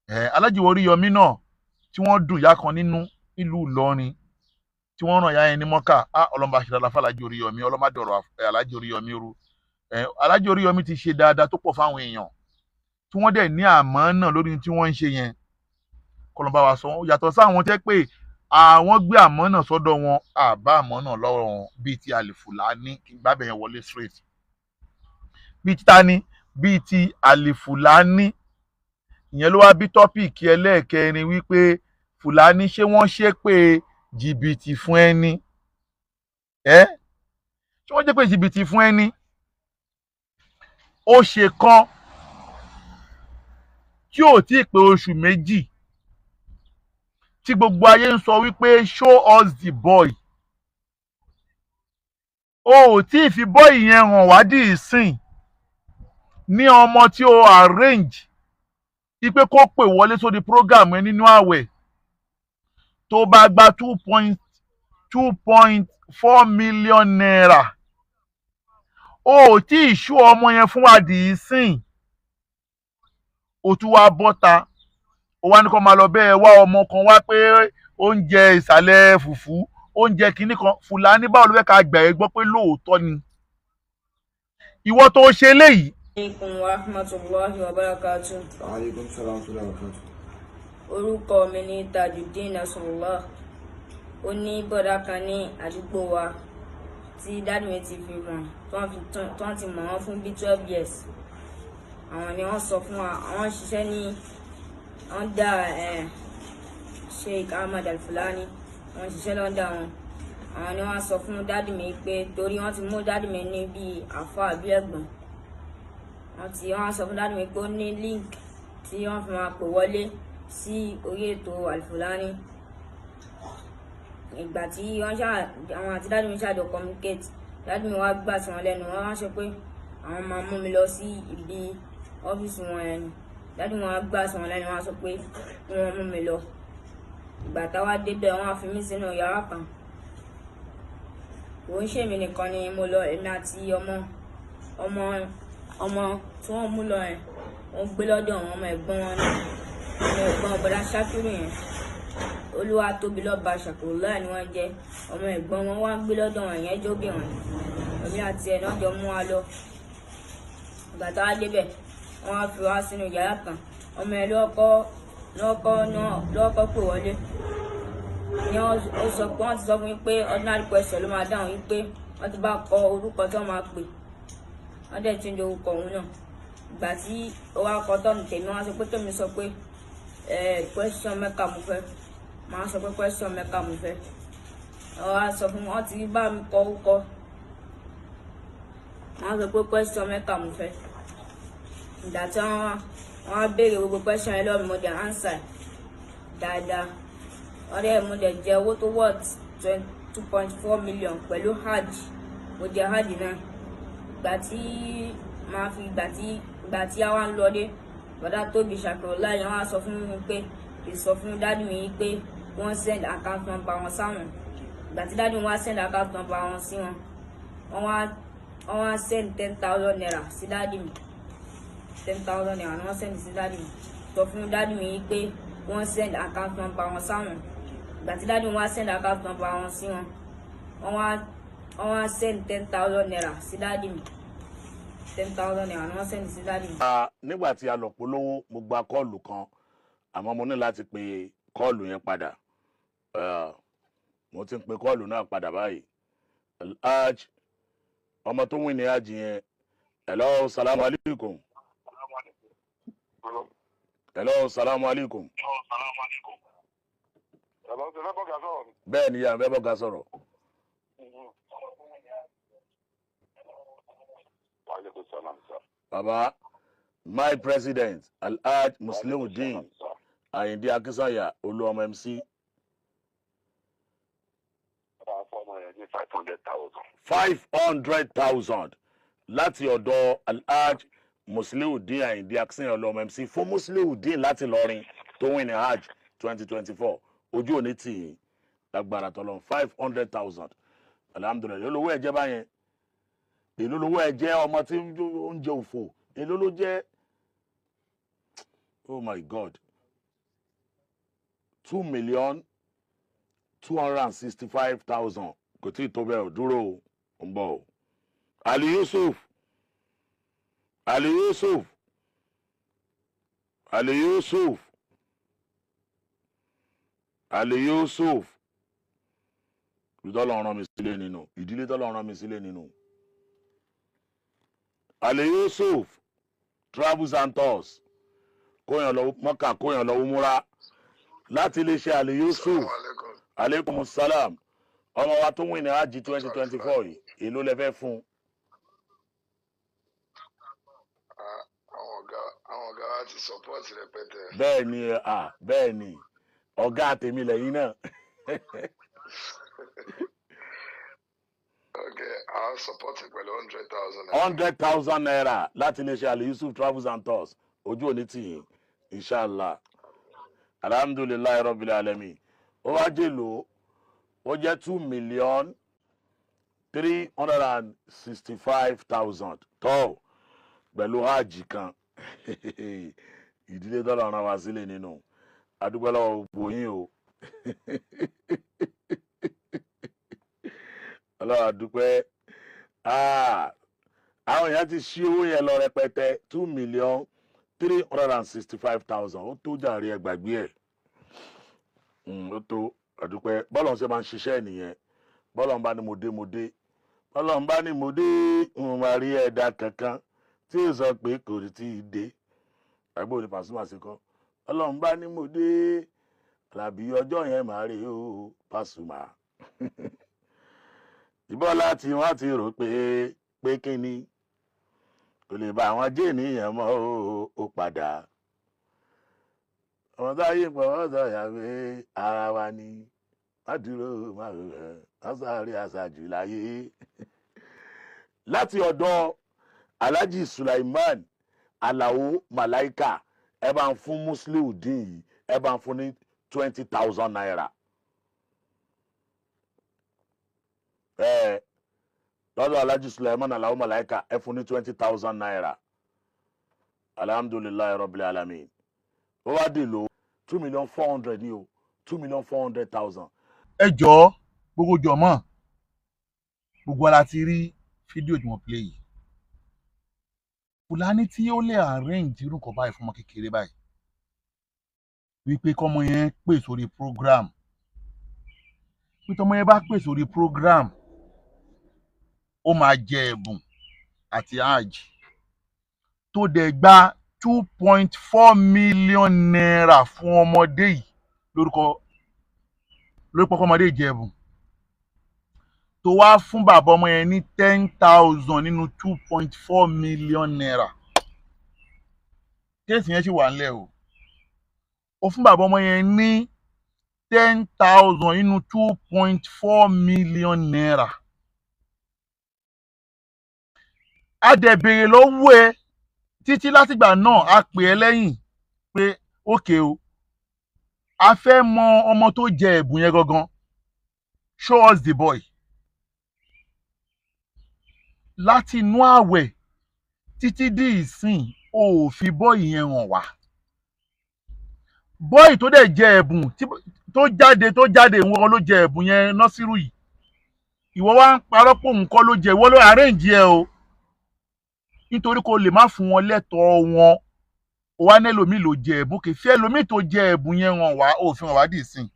Aláàjì Oríyọmí náà tí wọ́n dùn ìyá kan nínú nílùú Ìlọrin tí wọ́n ràn ìyá yẹn ní mọ́kà ọlọ́mọba ṣe dáadáa fún Aláàjì Oríyọmí ọlọ́mọdọ̀rọ̀ Aláàjì Oríyọmí rú. Aláàjì Oríyọmí ti ṣe dáadáa tó pọ̀ fáwọn èèyàn tí wọ́n dẹ̀ ní àmọ́ náà lórí tí wọ́n ń ṣe yẹn kọlọ́mọba wa sọ yàtọ̀ sáwọn tẹ́ pé àwọn gbé àmọ́ náà sọ́dọ̀ wọn àbá àmọ́ náà lọ́wọ́ wọn bíi ti Àlìfùlání gbábẹ̀ yẹn wọlé straight bíi ti tani bíi ti Àlìfùlání ìyẹn ló wá bí tọ́pìkì ẹlẹ́ẹ̀kẹrin wípé Fùlání ṣé wọ́n ṣépè jìbìtì fún ẹni ṣé wọ́n ṣépè jìbìtì fún ẹni ó ṣe kan tí ò tí ì pé oṣù méjì tí gbogbo ayé ń sọ wípé show us the boy o ò tí ì fi bọ́ọ̀ì yẹn hàn wá dì í sìn ní ọmọ tí o arrange wípé kó pè wọlé sórí program ẹ nínú ààwẹ̀ tó bá gba 2.4 million naira o ò tí ì ṣú ọmọ yẹn fún wa dì í sìn o tún wá bọ́ta ó wá ní kó máa lọ bẹ́ẹ̀ wá ọmọ kan wá pé oúnjẹ ìsàlẹ̀ fùfú oúnjẹ kìíní kan Fùlání báwo ló fẹ́ ká gbà ẹ́ gbọ́ pé lóòótọ́ ni ìwọ tó ṣe léyìí. Aleykum wa rahmatulahi wa barakatuh. Aleykum salaam wa barakatuh. Orúkọ mi ni Tajudeen Nasrullah. Ó ní bọ́dà kan ní àdúgbò wa tí dáàdì mi ti fi mọ̀ tí wọ́n ti mọ̀ wọ́n fún bí 12 years. Àwọn ni wọ́n sọ fún wa àwọn ṣiṣẹ́ ní under Sheikh Ahmad Al-Fulani wọ́n ṣiṣẹ́ lọ́ndà wọn. Àwọn ni wọ́n sọ fún dáàdì mi pé torí wọ́n ti mú dáàdì mi ní bí àfa àbí ẹ̀gbọ́n. Wọ́n sọ fún dáàdì mi pé ó ní link tí wọ́n fi máa pè wọlé sí orí ètò Al-Fulani. Ìgbà tí àwọn àti dáàdì mi ṣàjọ communicate dáàdì mi wá gbà sí wọn lẹ́nu wọ́n wá sọ pé àwọn máa mú mi lọ sí ibi ọ́fíìsì wọn ẹni dáàdì mi wá gbà sí wọn lẹ́nu wọ́n sọ pé wọ́n mú mi lọ. Ìgbà táwa débẹ̀ wọ́n á fi mí sínú yàrá kan. Kò ń ṣèmi nìkan ni mo lọ èmi àti ọmọ tí wọ́n mú lọ yẹn wọ́n gbé lọ́dọ̀ àwọn ọmọ ẹ̀gbọ́n wọn ní ọmọ ẹ̀gbọ́n ọ̀bọ̀dá Ṣákírù yẹn Olúwa tóbi lọ́ba Ṣàkùrùláì ni wọ́n jẹ́ ọmọ ẹ̀gbọ́n wọn wá gbé lọ́dọ̀ wọn yẹn jóbìnrin èmi àti ẹ̀ náà jọ mú wa lọ. Ìgbà táwa débẹ̀ wọ́n á fi wá sínú yàrá kan ọmọ ẹ̀ lọ́kọ́ pè wọlé ni ó sọ pé wọ́n ti sọ fún mi pé ordinary question ló máa dáhùn yìí pé wọ́n ti bá kọ orúkọ tí wọ́n máa pè wọ́n dẹ̀ tún jẹ orúkọ òun náà. Ìgbà tí ó wá kọ tọ́nù tèmi wọ́n sọ pé tèmi sọ pé question mẹ́ka mo fẹ́ máa sọ pé question mẹ́ka mo fẹ́ wọ́n á sọ fún mi wọ́n ti bá mi kọ orúkọ wọ́n sọ pé question mẹ́ka mo fẹ́. Ìgbà tí wọ́n á béèrè gbogbo question yẹn lọ́wọ́ mi mo dẹ̀ answer dáadáa ọ̀rẹ́ mo dẹ̀ jẹ owó tó worth 2.4 million pẹ̀lú hajj mo jẹ hajj náà. Ìgbà tí a wá ń lọlé bọ́dá tóbi Ṣàkùrùláì wọ́n á sọ fún mi pé ìsọ fún dáàdì mi pé wọ́n send account number wọn sáwọn. Ìgbà tí dáàdì wọn wá send account number wọn sí wọn wọ́n wá send 10,000 naira sí dáàdì mi 10,000 naira ni wọ́n send sí dáàdì mi sọ fún dáàdì mi pé wọ́n send account number wọn sáwọn. Ìgbà tí dáàdì wọn wá send account number wọn sí wọn wọ́n wá send 10,000 naira sí dáàdì mi 10,000 naira ni wọ́n send sí dáàdì mi. Nígbà tí a lọ polówó mo gba kọ́ọ̀lù kan àmọ́ mo ní láti pe kọ́ọ̀lù yẹn padà mo ti ń pe kọ́ọ̀lù náà padà báyìí. Alhaj ọmọ tó wìn ní hajj yẹn hello salamu alaikum. Hello salamu alaikum. Bẹ́ẹ̀ ni yàrá bẹ́ẹ̀ bọ́ ga sọ̀rọ̀. Baba, my president Alhaj Musliuddin Ayinde Akínsànyà Olúọmọ MC. 500,000 láti ọ̀dọ̀ Alhaj Musliuddin Ayinde Akínsànyà Olúọmọ MC fún Musliuddin láti Ìlọrin tó win ní hajj 2024 ojú òní tì í lágbára tọ́lọ́run 500,000 alhamdulilayi olówó ẹ̀jẹ̀ báyẹn èló lówó ẹ̀jẹ̀ ọmọ tí ń jẹ òfò èló ló jẹ́ oh my god 2,265,000 kò tí ì tó bẹ́ẹ̀ ò dúró o ń bọ̀ o. Ali Yusuf Ali Yusuf Ali Yusuf Ali Yusuf ìdílé rán mi sílé nínú ìdílé tọ́lọ́ rán mi sílé nínú. Ali Yusuf travels and tours kóyàn lọ Mọ́kà kóyàn lọ Umura láti iléeṣẹ́ Ali Yusuf aleykum salam ọmọ wa tó wìn ní hajj 2024 yìí èló lẹ fẹ́ fún. àwọn ọ̀gá wa ti support rẹpẹtẹ. bẹ́ẹ̀ ni ọ̀gá tèmi lẹ́yìn náà. Okay, I'll support it pẹ̀lú 100,000 naira. 100,000 naira láti iléeṣẹ́ Ali Yusuf travels and tours ojú òní tì yín inshallah alhamdulilayi rabbil alamin ó wá jèlò ó jẹ́ 2,365,000 tó pẹ̀lú hajj kan ìdílé tọ́lọ̀ rán wa sílẹ̀ nínú adúgbò lọ́wọ́ gbogbo yín o ọlọ́run àdúpẹ́ àwọn èèyàn ti ṣí owó yẹn lọ rẹpẹtẹ 2,365,000 ó tó jàre ẹgbàgbé ẹ̀ ó tó àdúpẹ́ bọ́lọ̀ ṣe máa ń ṣiṣẹ́ nìyẹn bọ́lọ̀ ń bá ní mo dé bọ́lọ̀ ń bá ní mo dé ń máa rí ẹ̀dá kankan tí ó sọ pé kò rí tí ì dé àgbò ní Pasuma sí kọ́ bọ́lọ̀ ń bá ní mo dé làbí ọjọ́ yẹn máa rí ó Pasuma ìbọn láti wọ́n ti rò pé kíni kò lè bá àwọn jẹ́ ènìyàn mọ́ ó padà ọmọ táyé pọ̀ wọ́n sọ ìyàwó ara wa ni má dúró má rẹ̀ wọ́n sáré àṣàjù láyé. láti ọ̀dọ̀ Alhaji Sulaiman Alao Malaika ẹ bá ń fún Musliudeen yìí ẹ bá ń fún ní 20,000 naira. lọ́dọ̀ Alhaji Sulaiman Alao Malaika ẹ fún ní 20,000 naira alhamdulilayi rabbil alamin ó wá dè lò 2,400,000 ní o 2,400,000. ẹ jọ̀ọ́ gbogbo jọ̀mọ́ gbogbo ara ti rí fídíò tí wọ́n play yìí Fúlàní tí ó lè arrange irú nǹkan báyìí fún ọmọ kékeré báyìí wípé kọ́mọ yẹn pè sórí program pé tọ́mọ yẹn bá pè sórí program ó máa jẹ ẹ̀bùn àti hajj tó dẹ̀ gba 2.4 million naira fún ọmọdé yìí lórúkọ ọmọdé jẹ ẹ̀bùn tó wá fún bàbá ọmọ yẹn ní 10,000 nínú 2.4 million naira kéèsì yẹn sì wà nílẹ̀ o ó fún bàbá ọmọ yẹn ní 10,000 nínú 2.4 million naira. a dẹ̀ béèrè lọ́wọ́ ẹ títí látìgbà náà a pè ẹ́ lẹ́yìn pé ókè o a fẹ́ mọ ọmọ tó jẹ ẹ̀bùn yẹn gangan show us the boy. láti inú ààwẹ̀ títí di ìsìn o ò fi bọ́ọ̀ì yẹn hàn wá. bọ́ọ̀ì tó dẹ̀ jẹ ẹ̀bùn tó jáde ìwọ ló jẹ ẹ̀bùn yẹn nọ́sírù yìí ìwọ wá ń parọ́ pò nǹkan ló jẹ ìwọ ló arrange ẹ o nítorí kò lè má fún wọn lẹ́tọ̀ọ́ wọn ó wá ní ẹlòmíì ló jẹ ẹ̀bùn kì í fi ẹlòmíì tó jẹ ẹ̀bùn yẹn hàn wá òfin hàn wá dì ìsìn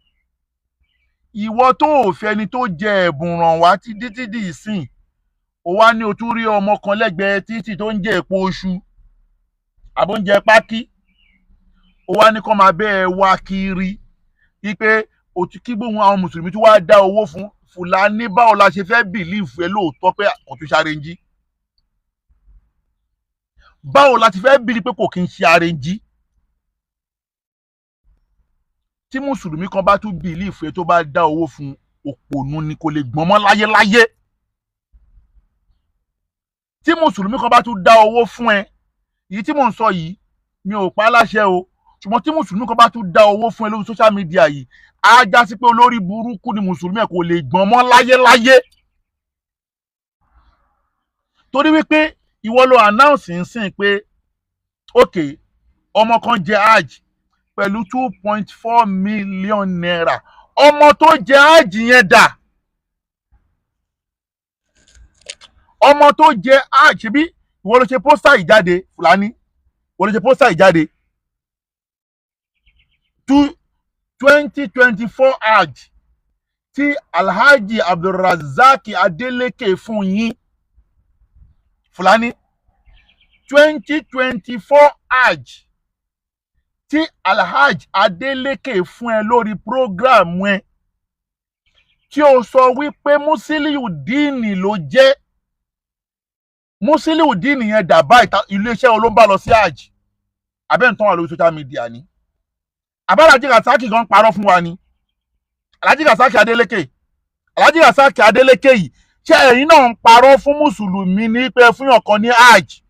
ìwọ tó òfin ẹni tó jẹ ẹ̀bùn ràn wá títí dì ìsìn ó wá ní o tún rí ọmọ kan lẹ́gbẹ̀ẹ́ títì tó ń jẹ èpo oṣù àbóúnjẹ pákí ó wá ní kó máa bẹ́ẹ̀ wá kiri wípé kí gbóhùn àwọn mùsùlùmí tí wàá dá owó fún Fúlàní báwo la ṣe fẹ́ bìlíìfù ẹ lóòótọ́ pé kò tún ṣàrẹ́njí báwo la ti fẹ́ bìlí pé kò kí n ṣe àrẹ́njí tí mùsùlùmí kan bá tún bìlíìfù ẹ tó bá dá owó fún òpònú ni kò lè gbọ́n mọ́ láyéláyé tí mùsùlùmí kan bá tún dá owó fún ẹ èyí tí mò ń sọ yìí mi ò pa á láṣẹ o ṣùgbọ́n tí mùsùlùmí kan bá tún dá owó fún ẹ lórí social media yìí á já sí pé olórí burúkú ni mùsùlùmí ẹ kò lè gbọ́n mọ́ láyéláyé torí wípé ìwọ ló announce ń sìn pé ok ọmọ kan jẹ hajj pẹ̀lú 2.4 million naira. Ọmọ tó jẹ áàjì yẹn dà? Ọmọ tó jẹ áàjì bí ìwọ ló ṣe pósítà ìjáde Fúlàní, ìwọ ló ṣe pósítà ìjáde 2024 áàjì tí Alhaji Abdulrazak Adeleke fún yín Fúlàní, 2024 áàjì tí Alhaji Adeleke fún ẹ lórí prógráàmù ẹ tí o sọ wípé Musiliudeen ló jẹ́. Musiliudeen yẹn dàbá iléeṣẹ́ olóńbá lọ sí áàjì abẹ́ǹtàn wà lórí social media ni Alhaji Rasaki gan parọ́ fún wa ni. Alhaji Rasaki Adeleke, Alhaji Rasaki Adeleke yìí ṣé ẹ̀yin náà ń parọ́ fún mùsùlùmí ní pé fún ọ̀kan ní áàjì?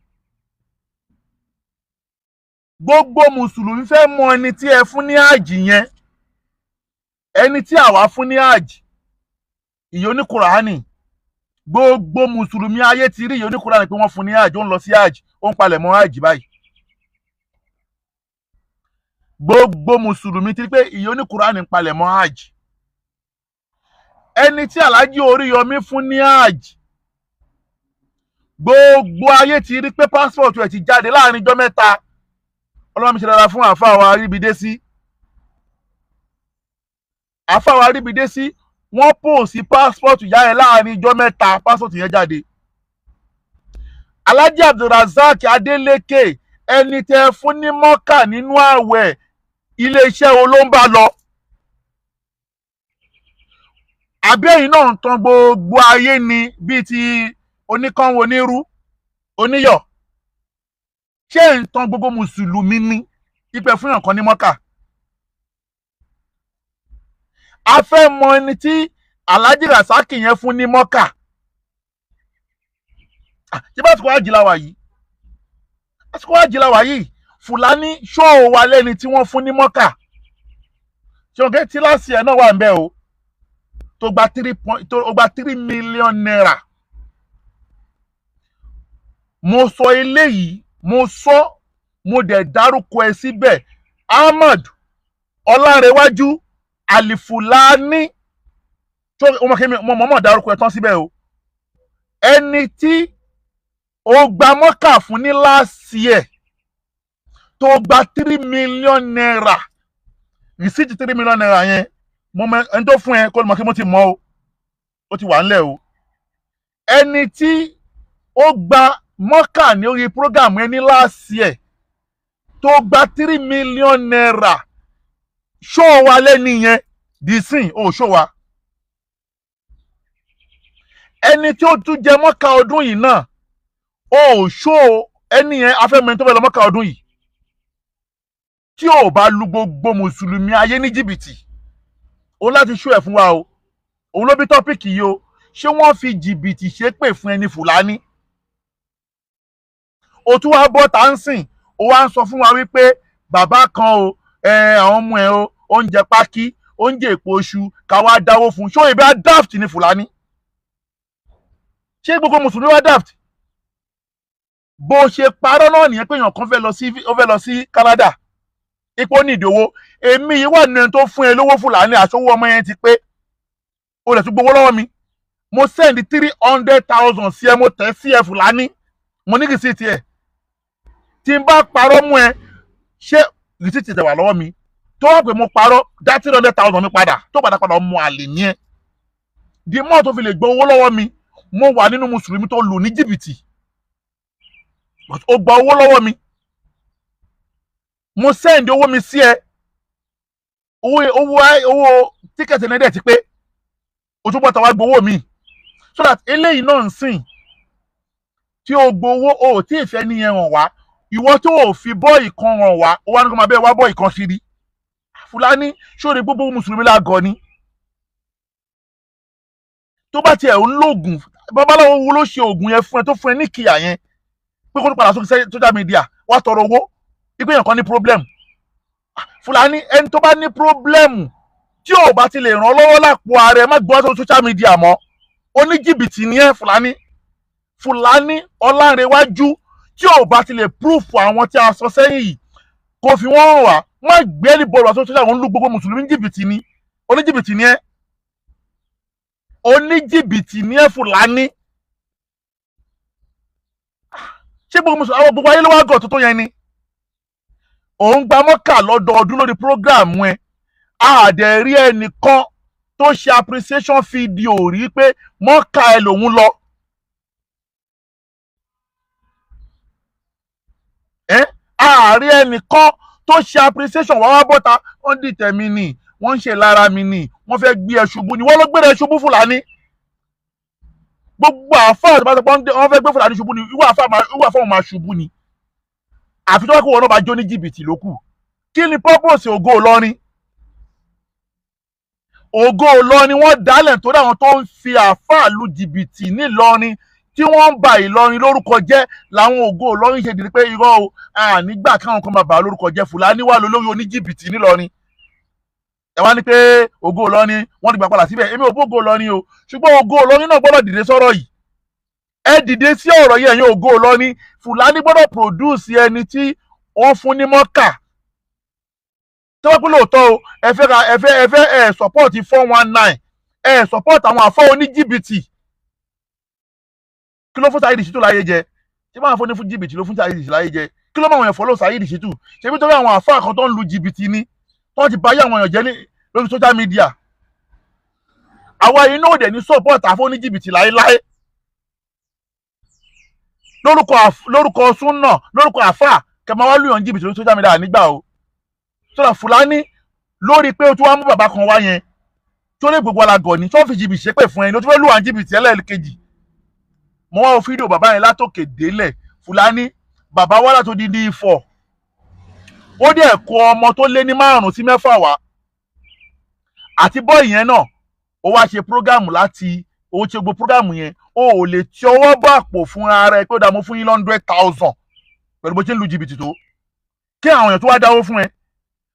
Gbogbo mùsùlùmí fẹ́ mọ ẹni tí ẹ fún ní áàjì yẹn. Ẹni tí àwa fún ní áàjì ìyẹn oníkùránì, gbogbo mùsùlùmí ayé ti rí ìyẹn oníkùránì pé wọ́n fún ní áàjì, ó ń lọ sí áàjì, ó ń palẹ̀ mọ́ áàjì báyìí. Gbogbo mùsùlùmí ti rí pé ìyẹn oníkùránì ń palẹ̀ mọ́ áàjì. Ẹni tí Alhaji Oríyọmí fún ní áàjì, gbogbo ayé ti rí pé passport ẹ̀ ti jáde láàrin ọjọ́ mẹ́ta. Ọlọ́run mi ṣe dára fún àfáà wa Aríbidésí. Àfáà wa Aríbidésí wọ́n pòsì passport yá ẹ láàrin ọjọ́ mẹ́ta, passport yẹn jáde. Alhaji Abdulrazak Adeleke ẹni tẹ́ fún ní mọ́kà nínú ààwẹ̀, iléeṣẹ́ olóńbá lọ. Àbẹ́yìn náà ń tan gbogbo ayé ni bíi ti oníkanwo onírú oníyọ̀. Ṣé ń tan gbogbo mùsùlùmí ní ìpè fún ọ̀kan ní mọ́kà? A fẹ́ mọ ẹni tí Alhaji Rasaki yẹn fún ní mọ́kà. Ṣé bá àsìkò Hajj la wà yìí? Àsìkò Hajj la wà yìí. Fúlàní ṣóò wa lẹ́ni tí wọ́n fún ní mọ́kà. Ṣé o gé tí láti ẹ̀ náà wà ń bẹ́ o? Tó gba 3 million naira. Mo sọ eléyìí, mo dẹ̀ dárúkọ ẹ síbẹ̀. Ahmad Ọlárẹ̀wájú Alifulani tó mo mọ̀ dárúkọ ẹ tán síbẹ̀ o. Ẹni tí ó gba mọ́kà fún ní last year tó gba 3 million naira, rìsíìtì 3 million naira yẹn mo mọ ẹni tó fún ẹ kó mọ̀ kí mo ti mọ̀ o, ó ti wà ńlẹ̀ o. Ẹni tí ó gba mọ́kà ní orí program yẹn ní last year tó gba 3 million naira, ṣó wa lẹ́ni yẹn dìísìn ó ṣó wa. Ẹni tí ó tún jẹ mọ́kà ọdún yìí náà ó ṣó ẹni yẹn afẹ́mẹ́ni tó fẹ́ lọ mọ́kà ọdún yìí tí ò bá lu gbogbo mùsùlùmí ayé ní jìbìtì, òun láti ṣó ẹ̀ fún wa o. Òun ló bí tọ́pìkì yìí o. Ṣé wọ́n fi jìbìtì ṣépè fún ẹni Fúlàní? O tún wá bọ́ tá ń sìn, ó wá ń sọ fún wa wípé bàbá kan o, àwọn ọmọ ẹ o, oúnjẹ pákí, oúnjẹ èpo oṣù, ká wá dáwó fún. Ṣó ìbí á daft ní Fúlàní? Ṣé gbogbo mùsùlùmí wá daft? Bó ṣe parọ́ náà nìyẹn pé èèyàn kan fẹ́ lọ sí Canada, ipò ní ìdòwò. Èmi yìí wà nínú ẹni tó fún ẹ lówó Fúlàní, àṣọwó ọmọ yẹn ti pé o lè tún gbowó lọ́wọ́ mi. Mo send 300,000 sí ẹ, mo tẹ̀ sí ẹ Fúlàní, mo ní rìsíìtì ẹ. Tí n bá parọ́ mú ẹ, ṣé rìsíìtì tẹ̀ wà lọ́wọ́ mi? Tó wà pé mo parọ́, dá 300,000 mi padà, tó padà ọmọ àlè ní ẹ. Di mọ́ tó fi lè gbọ́ owó lọ́wọ́ mi, mo wà nínú mùsùlùmí tó lù ní jìbìtì, ó gba owó lọ́wọ́ mi. Mo send owó mi sí ẹ, owó tíkẹ̀tì náà dẹ̀ ti pé, o tún bọ́ta wá gbowó mi. So that eléyìí náà ń sìn tí o gbowó o tí ìfẹ́ níyẹn hàn wá, ìwọ tó o fi bọ́ọ̀ì kan hàn wá, ó wá ní kó máa bẹ́ẹ̀ wá bọ́ọ̀ì kan ṣírí. Fúlàní ṣóre gbogbo mùsùlùmí lágọ̀ ni. Tó bá tiẹ̀ ń lògùn, babaláwo wo ló ṣe ògùn yẹn fún ẹ tó fún ẹ ní kìyà yẹn pé kó tó padà sókè social media wá tọrọ owó ipé èèyàn kan ní problem? Fúlàní ẹni tó bá ní problem tí ò bá ti lè ràn lọ́wọ́ lápò ààrẹ má gbọ́ sórí social media mọ́, oníjìbìtì ni ẹ Fúlàní. Fúlàní Ọlárẹ̀wájú tí ò bá ti lè proof àwọn tí a sọ sẹ́yìn yìí, kò fi wọ́n hàn wá má gbé ní bọ́ọ̀lù àti social àwọn lu gbogbo mùsùlùmí jìbìtì ni oníjìbìtì ni ẹ́ oníjìbìtì ni ẹ́ Fúlàní ṣé gbogbo mùsùlùmí àwọn gbogbo ayé ló wá gọ̀ tó yẹn ni òun gba mọ́kà lọ́dọọdún lórí program ẹ̀ àdẹ̀rí ẹnìkan tó ṣe appreciation video rí pé mọ́kà ẹ lòun lọ àárí ẹnìkan tó ṣe appreciation wá bọ́ta wọ́n dìtẹ̀ mi nì wọ́n ń ṣe lára mi nì wọ́n fẹ́ gbé ẹ ṣubú ni wọ́n ló gbé ẹ ṣubú Fúlàní gbogbo àfáà tó bá sọ pé wọ́n fẹ́ gbé Fúlàní ṣubú ni ìwà àfáà wọn máa ṣubú ni àfi tó wá kó wọn náà bá jó ní jìbìtì ló kù kí ni purpose Ògo Ìlọrin Ògo Ìlọrin wọ́n dálẹ̀ torí àwọn tó ń fi àfáà lu jìbìtì nílọrin tí wọ́n ń ba Ìlọrin lórúkọ jẹ́ làwọn Ògo Ìlọrin ṣe dìde pé irọ́ o nígbà káwọn kan máa bà á lórúkọ jẹ́ Fúlàní wà lórí oníjìbìtì nílọrin ẹ wá ní pé Ògo Ìlọrin wọ́n ti gbà padà síbẹ̀ èmi ò bó Ògo Ìlọrin o ṣùgbọ́n Ògo Ìlọrin náà gbọ́dọ̀ dìde sọ́rọ̀ yìí ẹ dìde sí ọ̀rọ̀ yìí ẹ̀yin Ògo Ìlọrin Fúlàní gbọ́dọ̀ produce ẹni tí wọ́n fún ní mọ́kà tí wọ́n pé lóòótọ́ o ẹ fẹ́ support 419 ẹ support àwọn àfọ́ oníjìbìtì kí ló fún Saheed Shittu láyé jẹ tí máa fún ní fún jìbìtì ló fún Saheed Shittu láyé jẹ kí ló máa wọ̀nyẹn follow Saheed Shittu ṣebí torí àwọn àfáà kan tó ń lu jìbìtì ni tó ti báyé àwọn èèyàn jẹ́ lórí social media àwa yìí náà dẹ̀ ní support àfọ́ oníjìbìtì láéláé lórúkọ súnà lórúkọ àfáà kẹmọ wá lùyàn jìbìtì lórí social media nígbà o sọ̀rọ̀ Fúlàní lórí pé o tún wá mú bàbá kan wá yẹn tó lè gbogbo alagọ̀ ni tó fi jìbìtì ṣépè fún ẹni o tún fẹ́ lùwà jìbìtì ẹlẹ́ẹ̀kejì mo wá wo fídíò bàbá yẹn látòkè délẹ̀ Fúlàní bàbá wá látò dídí Ifọ̀ ó dẹ̀ kó ọmọ tó lé ní 5 sí 6 wá àti bọ́ọ̀ì yẹn náà ó wá ṣe prógámù láti ó ṣe gbogbo prógámù yẹn ó ò lè tí ọwọ́ bá àpò fúnra rẹ pé ó dá mo fún yín 100,000 pẹ̀lú bó ṣe ń lu jìbìtì tó kí àwọn èèyàn tó wá dáwó fún ẹ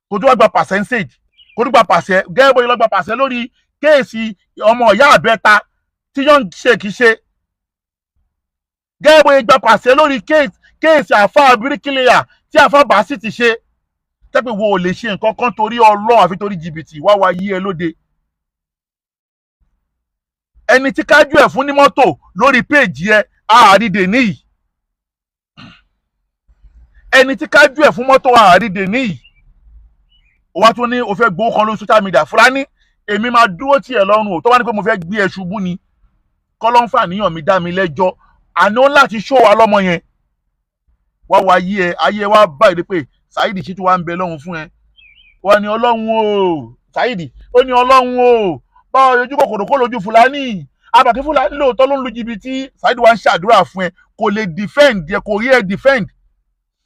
kó tó wá gba percentage kó tó gba pàṣẹ gẹ́gẹ́ bó ṣe lọ gba pàṣẹ lórí kéèsì ọmọ ìyá àbẹ́ta tí Young Sheikh ṣe gẹ́gẹ́ bó ṣe gba pàṣẹ lórí kéèsì àfa bíríkìlìyà tí àfa bàásì ti ṣe tẹ́pẹ́ wo ò lè ṣe nǹkan kan torí Ọlọ́run àfi torí jìbìtì wá yí ẹ lóde ẹni tí kájú ẹ̀ fún ní mọ́tò lórí péèjì ẹ àárídè níyì ẹni tí kájú ẹ̀ fún mọ́tò àárídè níyì ó wá tún ní o fẹ́ gbowó kan lórí social media Fúlàní èmi máa dúró tì ẹ́ lọ́rùn o tó wá ní pé mo fẹ́ gbé ẹ ṣubú ni kọ́lọ́ńfà níyàn mi dá mi lẹ́jọ́ àná láti ṣó wa lọ́mọ yẹn wá yí ẹ ayé wa báyìí pé Saheed Shittu wa ń bẹ lọ́hùn fún ẹ wọ́n ní Ọlọ́run o Saheed ó ní Ọlọ́run o báwo ojú kòkòrò kó lójú Fúlàní àbàkí Fúlàní lóòótọ́ ló ń lu jìbìtì Saheed wa ń ṣàdúrà fún ẹ kò lè defend ẹ kò rí ẹ defend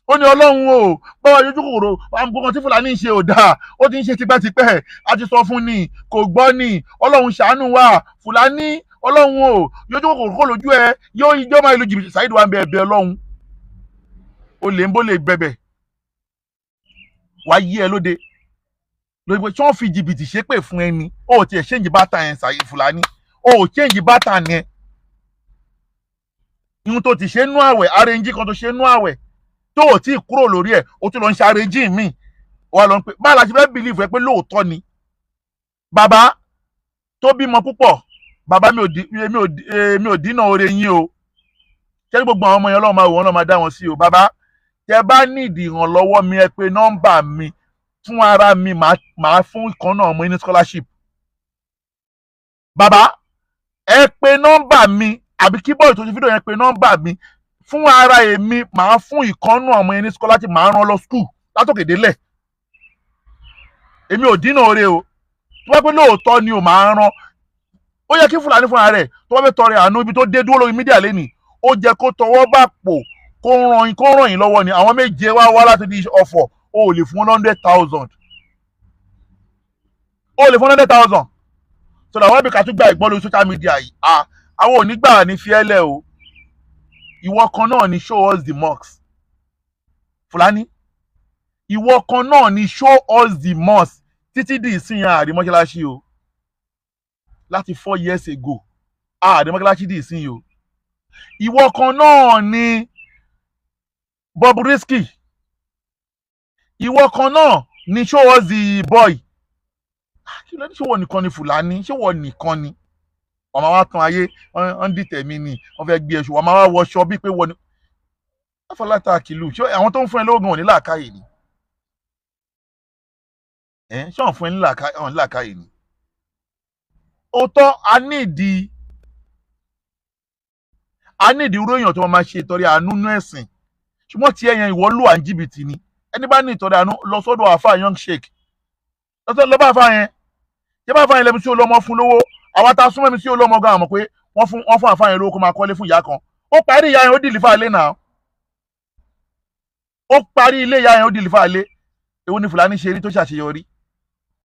ó ní Ọlọ́run o báwo ojú kòkòrò àmukọ̀kan tí Fúlàní ń ṣe ò dáa ó ti ń ṣe tipẹ́tipẹ́ a ti sọ fún ni kò gbọ́ ni Ọlọ́run ṣàánú wa Fúlàní Ọlọ́run o ojú kòkòrò kó lójú ẹ yóò ijó máa lu jìbìtì Saheed wa ń bẹ ẹ̀bẹ̀ Ọlọ́run ó lè ń bó lè bẹ̀bẹ̀ wá yí ẹ lóde lórí pé tí wọ́n fi jìbìtì ṣépè fún ẹni ó ti ẹ̀ ṣéǹjì bàtà yẹn Saheed Fúlàní ó ṣéǹjì bàtà yẹn ihun tó ti ṣe nú àwẹ̀ arẹ́njí kan tó ṣe nú àwẹ̀ tó ò tí ì kúrò lórí ẹ̀ ó tún lọ ń ṣe arẹ́njí míì wà lọ pé báà la ṣe fẹ́ bìlíìfù ẹ pé lóòótọ́ ni bàbá tó bímọ púpọ̀ bàbá mi ò dínà oore yín o ṣé gbogbo àwọn ọmọ yẹn Ọlọ́run máa wò wọ́n náà máa dá wọn sí o bàbá tẹ bá nídìí ìrànlọ́wọ́ mi ẹ pé nọ́mbà mi fún ara mi màá fún ìkan náà ọmọ yín ní scholarship bàbá ẹ pé nọ́mbà mi àbí kí bọ́ọ̀lù tó ṣe fídíò yẹn pé nọ́mbà mi fún ara èmi màá fún ìkan náà ọmọ yín ní scholarship màá rán lọ school látòkè délẹ̀ èmi ò dínà oore o tó bá pé lóòótọ́ ni o máa rán ó yẹ kí Fúlàní fúnra rẹ̀ tó bá fẹ́ tọrẹ àánú ibi tó dé dúró lórí mídíà lẹ́nìí ó jẹ́ kó tọwọ́ bá pò kó ràn yín lọ́wọ́ ni àwọn méje wá láti di Ọ̀fọ̀ ó lè fún 100,000 ó lè fún 100,000 so that wọ́n bí ká tún gba ìgbọ́ lórí social media yìí àwọn ò ní gbà ní fiẹ́lẹ̀ o ìwọ kan náà ni show us the mosque Fúlàní ìwọ kan náà ni show us the mosque títí di ìsìn ààrẹ mọ́ṣáláṣí o láti 4 years ago ààrẹ mọ́ṣáláṣí di ìsìn o ìwọ kan náà ni Bobrisky ìwọ kan náà ni show us the boy. Kí ló ní ṣé wọ́n nìkan ni Fùlàní, ṣé wọ́n nìkan ni wọ́n máa wá tán ayé wọ́n dìtẹ̀ mí ni wọ́n fẹ́ gbé ẹṣu wọ́n máa wá wọṣọ bíi pé wọ́n ni afọláta kìlú ṣé àwọn tó ń fún ẹ lóògùn òní làákàyè ni ṣé wọ́n fún ẹ ní làákàyè ni. Òótọ́ a ní ìdí irú èèyàn tó máa ṣe ìtọrẹ àánú nú ẹ̀sìn ṣùgbọ́n tí ẹ̀yàn ìwọ lù à ń jìbìtì ni. Ẹni bá ní ìtọrẹ àánú lọ sọ́dọ̀ àáfà young sheik lọ́bà àáfà yẹn ṣé bá àáfà yẹn lẹ́bi sí olómọ fún lówó àwa ta súnmọ́ mi sí olómọ gan àmọ́ pé wọ́n fún àáfà yẹn lówó kó máa kọ́lé fún ìyá kan ó parí ìyá yẹn ó dìlífà ilé náà ó parí ilé ìyá yẹn ó dìlífà ilé. Èwo ni Fùlàní ṣe rí tó ṣàṣeyọrí